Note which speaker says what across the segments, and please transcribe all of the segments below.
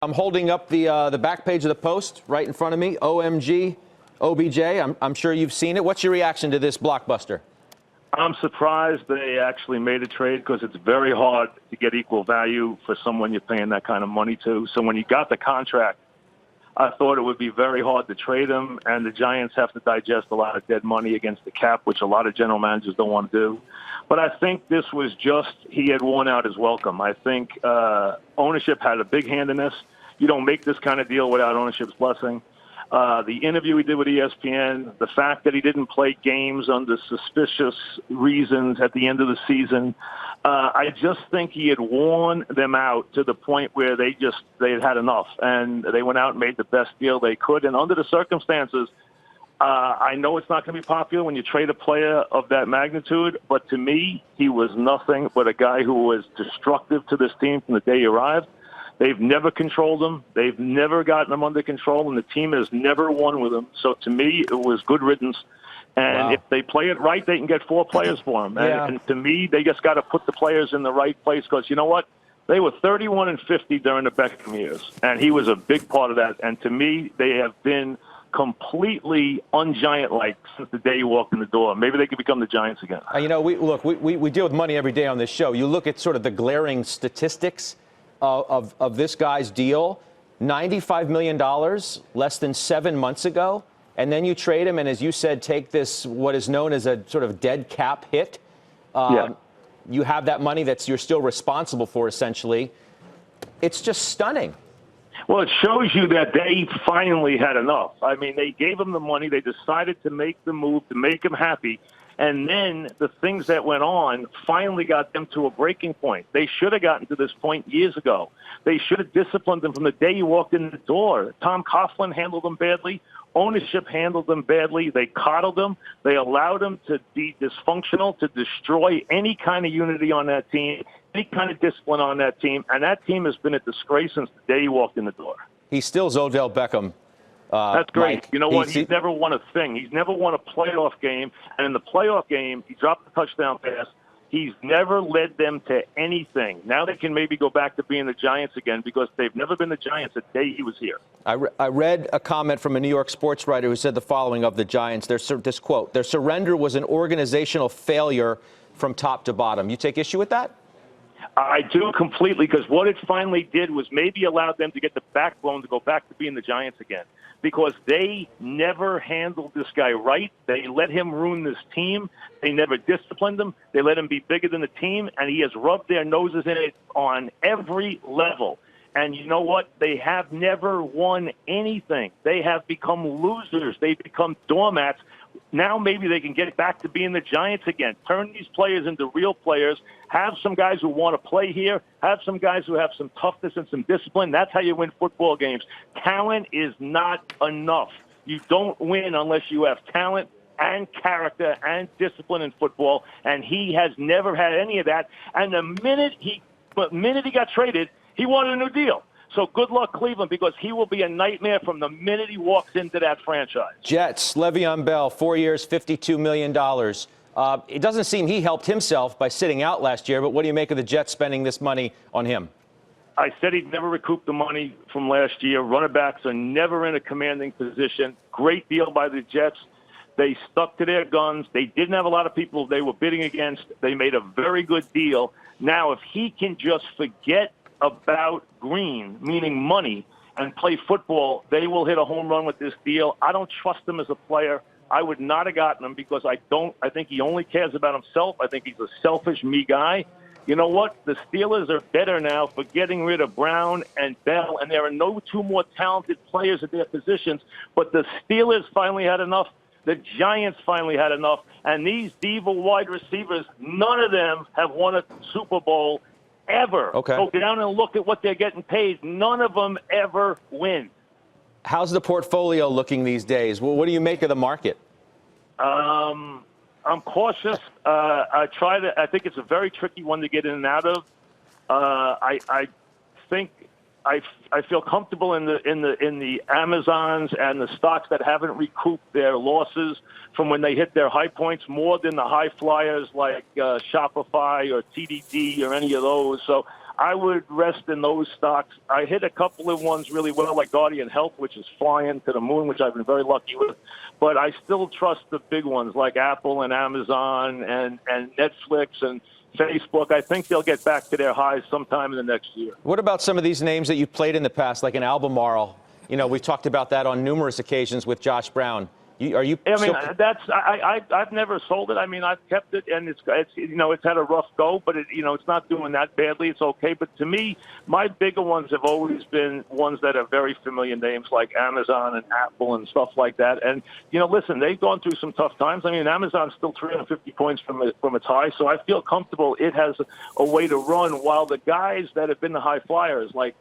Speaker 1: I'm holding up the back page of the Post right in front of me. OMG, OBJ. I'm sure you've seen it. What's your reaction to this blockbuster?
Speaker 2: I'm surprised they actually made a trade because it's very hard to get equal value for someone you're paying that kind of money to. So when you got the contract, I thought it would be very hard to trade him, and the Giants have to digest a lot of dead money against the cap, which a lot of general managers don't want to do. But I think this was just he had worn out his welcome. I think ownership had a big hand in this. You don't make this kind of deal without ownership's blessing. The interview he did with ESPN, the fact that he didn't play games under suspicious reasons at the end of the season, I just think he had worn them out to the point where they had enough, and they went out and made the best deal they could. And under the circumstances, I know it's not going to be popular when you trade a player of that magnitude, but to me, he was nothing but a guy who was destructive to this team from the day he arrived. They've never controlled him. They've never gotten him under control, and the team has never won with him. So to me, it was good riddance. And if they play it right, they can get 4 players for him. And to me, they just got to put the players in the right place because you know what? They were 31-50 during the Beckham years, and he was a big part of that. And to me, they have been completely un-Giant-like since the day he walked in the door. Maybe they could become the Giants again.
Speaker 1: We deal with money every day on this show. You look at sort of the glaring statistics of this guy's deal, $95 million less than 7 months ago, and then you trade him, and as you said, take this, what is known as a sort of dead cap hit. You have that money that you're still responsible for, essentially. It's just stunning.
Speaker 2: Well, it shows you that they finally had enough. I mean, they gave him the money. They decided to make the move to make him happy. And then the things that went on finally got them to a breaking point. They should have gotten to this point years ago. They should have disciplined them from the day he walked in the door. Tom Coughlin handled them badly. Ownership handled them badly. They coddled them. They allowed them to be dysfunctional, to destroy any kind of unity on that team, any kind of discipline on that team. And that team has been a disgrace since the day he walked in the door.
Speaker 1: He still's Odell Beckham.
Speaker 2: That's great.
Speaker 1: Mike,
Speaker 2: you know what? He's never won a thing. He's never won a playoff game. And in the playoff game, he dropped the touchdown pass. He's never led them to anything. Now they can maybe go back to being the Giants again because they've never been the Giants the day he was here.
Speaker 1: I read a comment from a New York sports writer who said the following of the Giants. This quote, their surrender was an organizational failure from top to bottom. You take issue with that?
Speaker 2: I do completely, because what it finally did was maybe allowed them to get the backbone to go back to being the Giants again, because they never handled this guy right. They let him ruin this team. They never disciplined him. They let him be bigger than the team, and he has rubbed their noses in it on every level. And you know what? They have never won anything. They have become losers. They've become doormats. Now maybe they can get back to being the Giants again. Turn these players into real players. Have some guys who want to play here. Have some guys who have some toughness and some discipline. That's how you win football games. Talent is not enough. You don't win unless you have talent and character and discipline in football, and he has never had any of that. And the minute he got traded, he wanted a new deal. So good luck, Cleveland, because he will be a nightmare from the minute he walks into that franchise.
Speaker 1: Jets, Le'Veon Bell, 4 years, $52 million. It doesn't seem he helped himself by sitting out last year, but what do you make of the Jets spending this money on him?
Speaker 2: I said he'd never recoup the money from last year. Running backs are never in a commanding position. Great deal by the Jets. They stuck to their guns. They didn't have a lot of people they were bidding against. They made a very good deal. Now, if he can just forget about green, meaning money, and play football, they will hit a home run with this deal. I don't trust him as a player. I would not have gotten him because I think he only cares about himself. I think he's a selfish me guy. You know what? The Steelers are better now for getting rid of Brown and Bell, and there are no 2 more talented players at their positions. But the Steelers finally had enough. The Giants finally had enough. And these diva wide receivers, none of them have won a Super Bowl ever.
Speaker 1: Okay.
Speaker 2: Go down and look at what they're getting paid. None of them ever win.
Speaker 1: How's the portfolio looking these days? Well, what do you make of the market?
Speaker 2: I'm cautious. I think it's a very tricky one to get in and out of. I think I feel comfortable in the Amazons and the stocks that haven't recouped their losses from when they hit their high points more than the high flyers like Shopify or TDD or any of those. So I would rest in those stocks. I hit a couple of ones really well, like Guardian Health, which is flying to the moon, which I've been very lucky with. But I still trust the big ones like Apple and Amazon and Netflix and Facebook. I think they'll get back to their highs sometime in the next year.
Speaker 1: What about some of these names that you've played in the past, like an Albemarle? You know, we've talked about that on numerous occasions with Josh Brown. Are you?
Speaker 2: I mean, I've never sold it. I mean, I've kept it, and it's it's had a rough go, but it's not doing that badly. It's okay. But to me, my bigger ones have always been ones that are very familiar names, like Amazon and Apple and stuff like that. And listen, they've gone through some tough times. I mean, Amazon's still 350 points from its high, so I feel comfortable it has a way to run. While the guys that have been the high flyers, like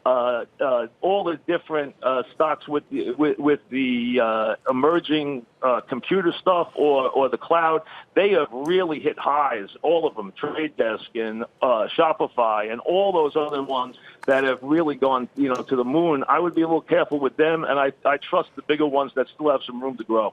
Speaker 2: all the different stocks with the emerging computer stuff or the cloud, they have really hit highs. All of them, Trade Desk and Shopify and all those other ones that have really gone to the moon. I would be a little careful with them, and I trust the bigger ones that still have some room to grow.